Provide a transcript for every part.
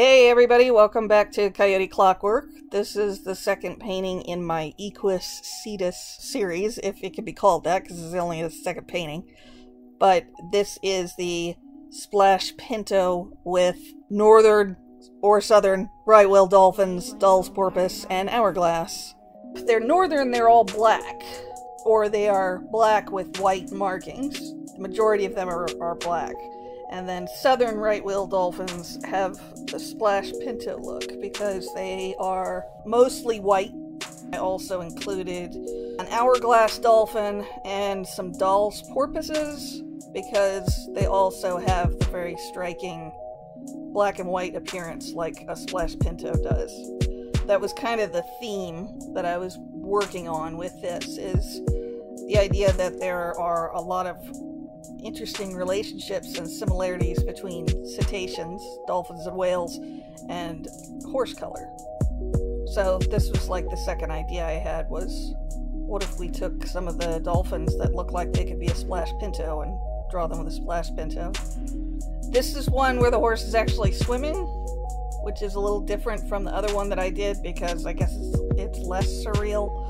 Hey everybody, welcome back to Coyote Clockwork. This is the second painting in my Equus Cetus series, if it can be called that, because it's only the second painting. But this is the Splash Pinto with northern or southern right-whale dolphins, Dall's porpoise, and hourglass. If they're northern, they're all black, or they are black with white markings. The majority of them are black. And then southern right-whale dolphins have the Splash Pinto look because they are mostly white. I also included an hourglass dolphin and some Dall's porpoises because they also have the very striking black and white appearance like a Splash Pinto does. That was kind of the theme that I was working on with this, is the idea that there are a lot of interesting relationships and similarities between cetaceans, dolphins and whales, and horse color. So this was like the second idea I had, was what if we took some of the dolphins that look like they could be a Splash Pinto and draw them with a Splash Pinto. This is one where the horse is actually swimming, which is a little different from the other one that I did because I guess it's less surreal.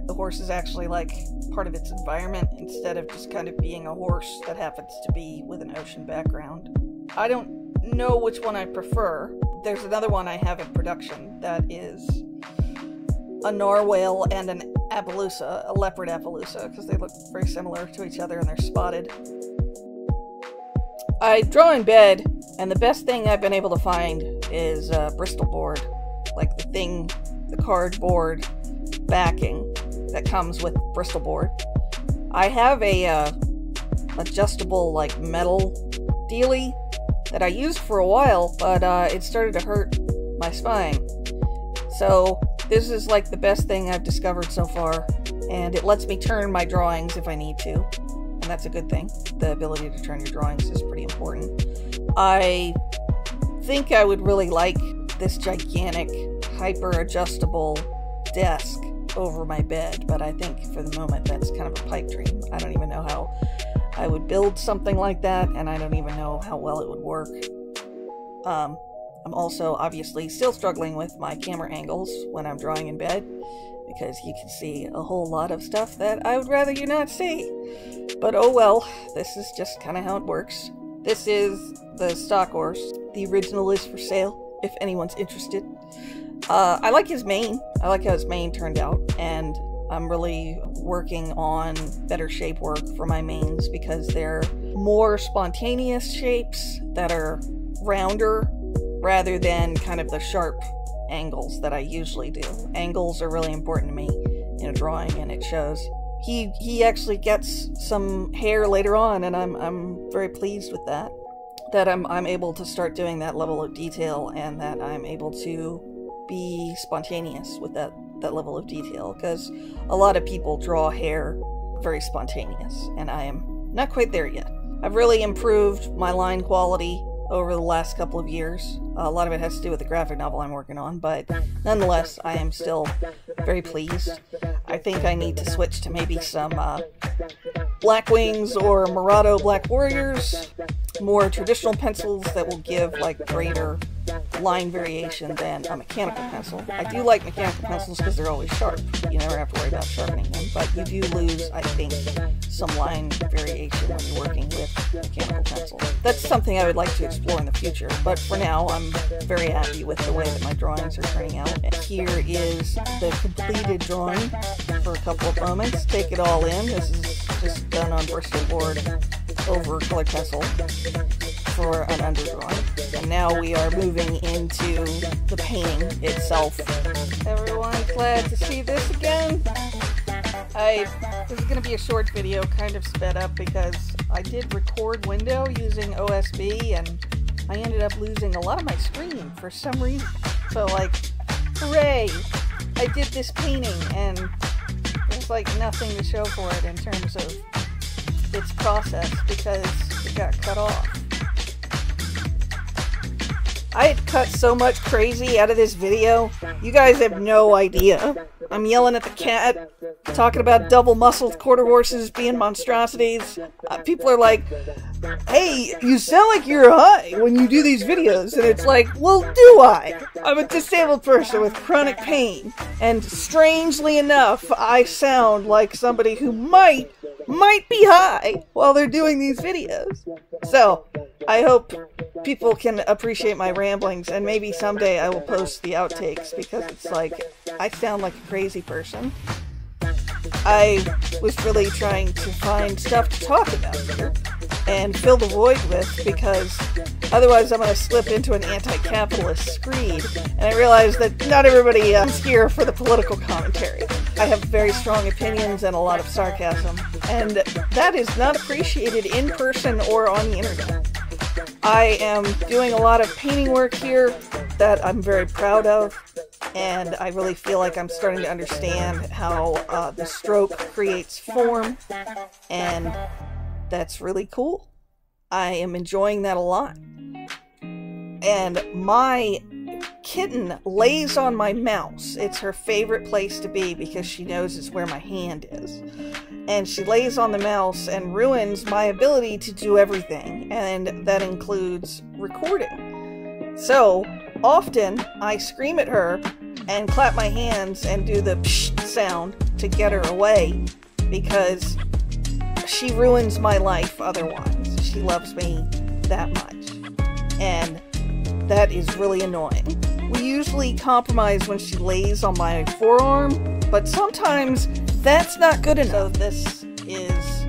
The horse is actually like part of its environment instead of just kind of being a horse that happens to be with an ocean background. I don't know which one I prefer. There's another one I have in production that is a narwhal and an Appaloosa, a leopard Appaloosa, because they look very similar to each other and they're spotted. I draw in bed, and the best thing I've been able to find is a Bristol board, like the cardboard backing that comes with Bristol board. I have a adjustable like metal dealie that I used for a while, but it started to hurt my spine. So this is like the best thing I've discovered so far, and it lets me turn my drawings if I need to, and that's a good thing. The ability to turn your drawings is pretty important. I think I would really like this gigantic hyper adjustable desk over my bed, but I think for the moment that's kind of a pipe dream. I don't even know how I would build something like that, and I don't even know how well it would work. I'm also obviously still struggling with my camera angles when I'm drawing in bed, because you can see a whole lot of stuff that I would rather you not see. But oh well, this is just kind of how it works. This is the stock horse. The original is for sale, if anyone's interested. I like his mane. I like how his mane turned out, and I'm really working on better shape work for my manes because they're more spontaneous shapes that are rounder rather than kind of the sharp angles that I usually do. Angles are really important to me in a drawing, and it shows. He actually gets some hair later on, and I'm very pleased with that. That I'm able to start doing that level of detail, and that I'm able to be spontaneous with that level of detail, because a lot of people draw hair very spontaneous, and I am not quite there yet. I've really improved my line quality over the last couple of years. A lot of it has to do with the graphic novel I'm working on, but nonetheless, I am still very pleased. I think I need to switch to maybe some Black Wings or Murado Black Warriors, more traditional pencils that will give like greater line variation than a mechanical pencil. I do like mechanical pencils because they're always sharp. You never have to worry about sharpening them, but you do lose, I think, some line variation when you're working with mechanical pencils. That's something I would like to explore in the future, but for now I'm very happy with the way that my drawings are turning out. And here is the completed drawing for a couple of moments. Take it all in. This is just done on Bristol board over colored pencil for an underdrawing. And now we are moving into the painting itself. Everyone glad to see this again? This is going to be a short video, kind of sped up, because I did record window using OSB, and I ended up losing a lot of my screen for some reason. So like, hooray! I did this painting, and there's like nothing to show for it in terms of its process because it got cut off. I had cut so much crazy out of this video, you guys have no idea. I'm yelling at the cat talking about double-muscled quarter horses being monstrosities. People are like, hey, you sound like you're high when you do these videos. And it's like, well, do I? I'm a disabled person with chronic pain. And strangely enough, I sound like somebody who might be high while they're doing these videos. So, I hope people can appreciate my ramblings, and maybe someday I will post the outtakes, because it's like, I sound like a crazy person. I was really trying to find stuff to talk about here and fill the void with, because otherwise I'm going to slip into an anti-capitalist screed. And I realize that not everybody is here for the political commentary. I have very strong opinions and a lot of sarcasm, and that is not appreciated in person or on the internet. I am doing a lot of painting work here that I'm very proud of, and I really feel like I'm starting to understand how the stroke creates form, and that's really cool. I am enjoying that a lot. And my kitten lays on my mouse. It's her favorite place to be because she knows it's where my hand is. And she lays on the mouse and ruins my ability to do everything, and that includes recording. So, often I scream at her and clap my hands and do the psh sound to get her away, because she ruins my life otherwise. She loves me that much. And that is really annoying. We usually compromise when she lays on my forearm, but sometimes that's not good enough. So this is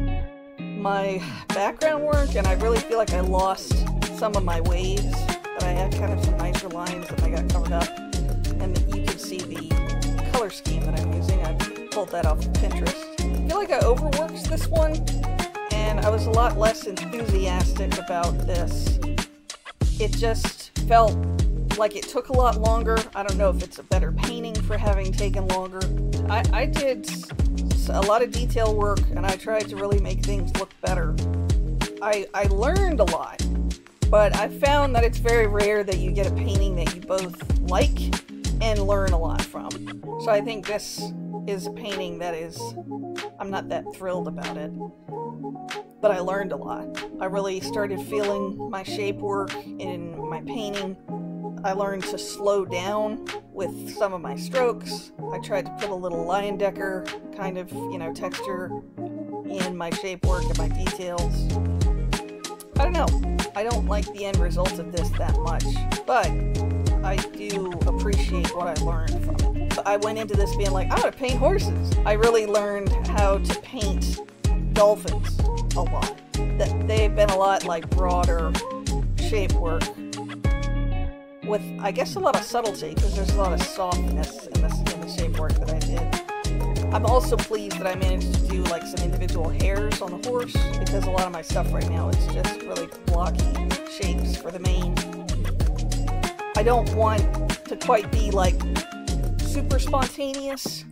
my background work, and I really feel like I lost some of my waves, but I had kind of some nicer lines that I got covered up. And you can see the color scheme that I'm using. I pulled that off of Pinterest. I feel like I overworked this one, and I was a lot less enthusiastic about this. It just felt like it took a lot longer. I don't know if it's a better painting for having taken longer. I did a lot of detail work, and I tried to really make things look better. I learned a lot, but I found that it's very rare that you get a painting that you both like and learn a lot from. So I think this is a painting that is, I'm not that thrilled about it, but I learned a lot. I really started feeling my shape work in my painting. I learned to slow down with some of my strokes. I tried to put a little Lion Decker kind of, texture in my shape work and my details. I don't know. I don't like the end result of this that much, but I do appreciate what I learned from it. I went into this being like, I'm gonna paint horses. I really learned how to paint dolphins a lot. They've been a lot like broader shape work with, I guess, a lot of subtlety, because there's a lot of softness in the shape work that I did. I'm also pleased that I managed to do like some individual hairs on the horse, because a lot of my stuff right now is just really blocky shapes for the mane. I don't want to quite be like super spontaneous.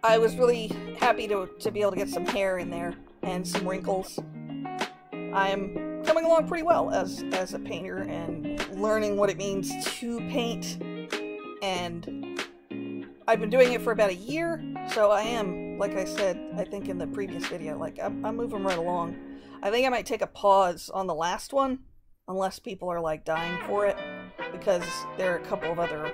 I was really happy to be able to get some hair in there and some wrinkles. I'm coming along pretty well as a painter and learning what it means to paint, and I've been doing it for about a year, so I am, like I said, I think in the previous video, like I'm moving right along. I think I might take a pause on the last one, unless people are like dying for it, because there are a couple of other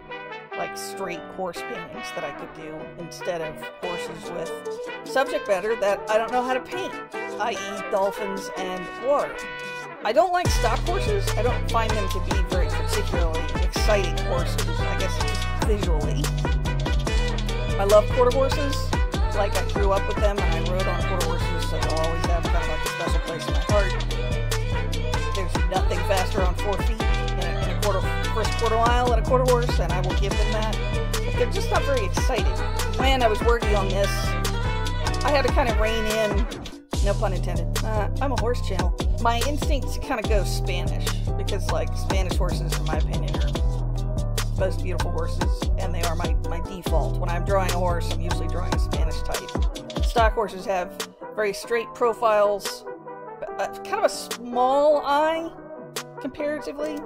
like straight horse paintings that I could do instead of horses with subject matter that I don't know how to paint, i.e. dolphins and water. I don't like stock horses. I don't find them to be very particularly exciting horses, I guess just visually. I love quarter horses. Like, I grew up with them and I rode on quarter horses, so they'll always have kind of like a special place in my heart. There's nothing faster on 4 feet in a first quarter mile than a quarter horse, and I will give them that. But they're just not very exciting. When I was working on this, I had to kind of rein in, no pun intended, I'm a horse channel. My instinct to kind of go Spanish, because like Spanish horses, in my opinion, are the most beautiful horses, and they are my default. When I'm drawing a horse, I'm usually drawing a Spanish type. Stock horses have very straight profiles, kind of a small eye, comparatively.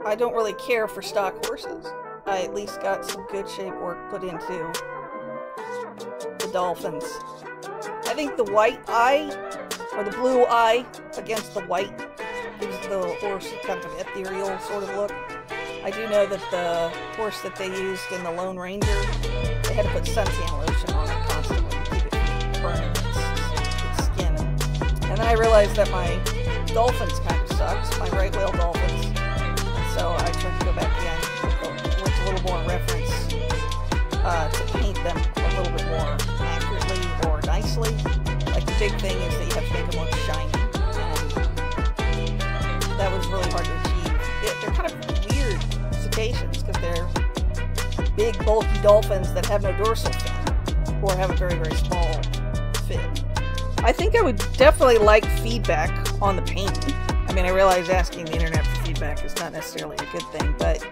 I don't really care for stock horses. I at least got some good shape work put into the the dolphins. I think the white eye, or the blue eye against the white, gives the horse kind of an ethereal sort of look. I do know that the horse that they used in the Lone Ranger, they had to put suntan lotion on it constantly to keep it from burning its skin. And then I realized that my dolphins kind of sucks, my right whale dolphins. And so I tried to go back again with a little more reference to paint them a little bit more accurately or nicely. Like the big thing is that you have to make them look shiny. And that was really hard to achieve. They're kind of weird cetaceans because they're big, bulky dolphins that have no dorsal fin or have a very, very small fin. I think I would definitely like feedback on the painting. I mean, I realize asking the internet for feedback is not necessarily a good thing, but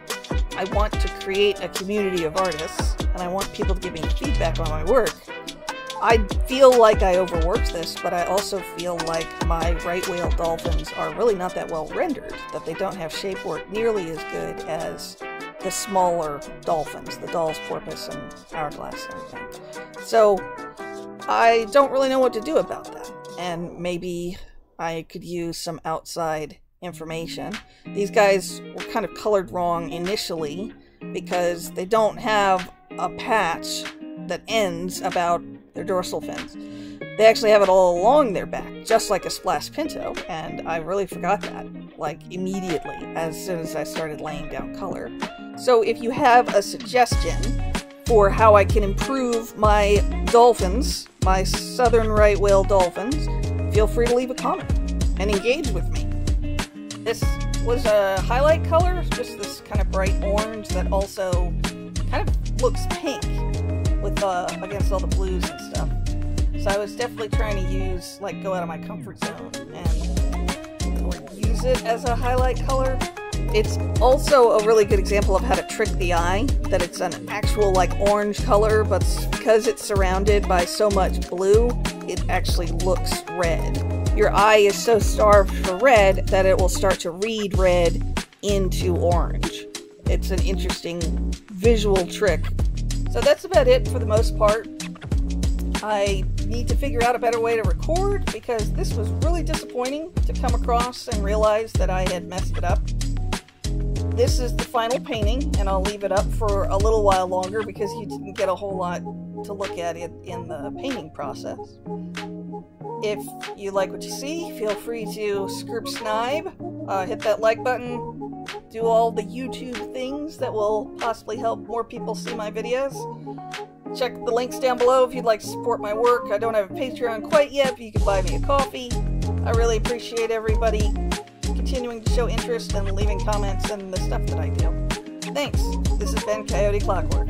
I want to create a community of artists, and I want people to give me feedback on my work. I feel like I overworked this, but I also feel like my right whale dolphins are really not that well rendered, that they don't have shape work nearly as good as the smaller dolphins, the Dall's porpoise and hourglass and everything. So I don't really know what to do about that, and maybe I could use some outside information. These guys were kind of colored wrong initially because they don't have a patch that ends about their dorsal fins. They actually have it all along their back, just like a Splash Pinto, and I really forgot that, like, immediately, as soon as I started laying down color. So if you have a suggestion for how I can improve my dolphins, my southern right whale dolphins, feel free to leave a comment and engage with me. This was a highlight color, just this kind of bright orange that also kind of looks pink with against all the blues and stuff. So I was definitely trying to use, like, go out of my comfort zone and use it as a highlight color. It's also a really good example of how to trick the eye, that it's an actual, like, orange color, but because it's surrounded by so much blue, it actually looks red. Your eye is so starved for red that it will start to read red into orange. It's an interesting visual trick. So that's about it for the most part. I need to figure out a better way to record because this was really disappointing to come across and realize that I had messed it up. This is the final painting, and I'll leave it up for a little while longer because you didn't get a whole lot to look at it in the painting process. If you like what you see, feel free to snibe, hit that like button, do all the YouTube things that will possibly help more people see my videos. Check the links down below if you'd like to support my work. I don't have a Patreon quite yet, but you can buy me a coffee. I really appreciate everybody continuing to show interest and leaving comments and the stuff that I do. Thanks. This has been Coyote Clockwork.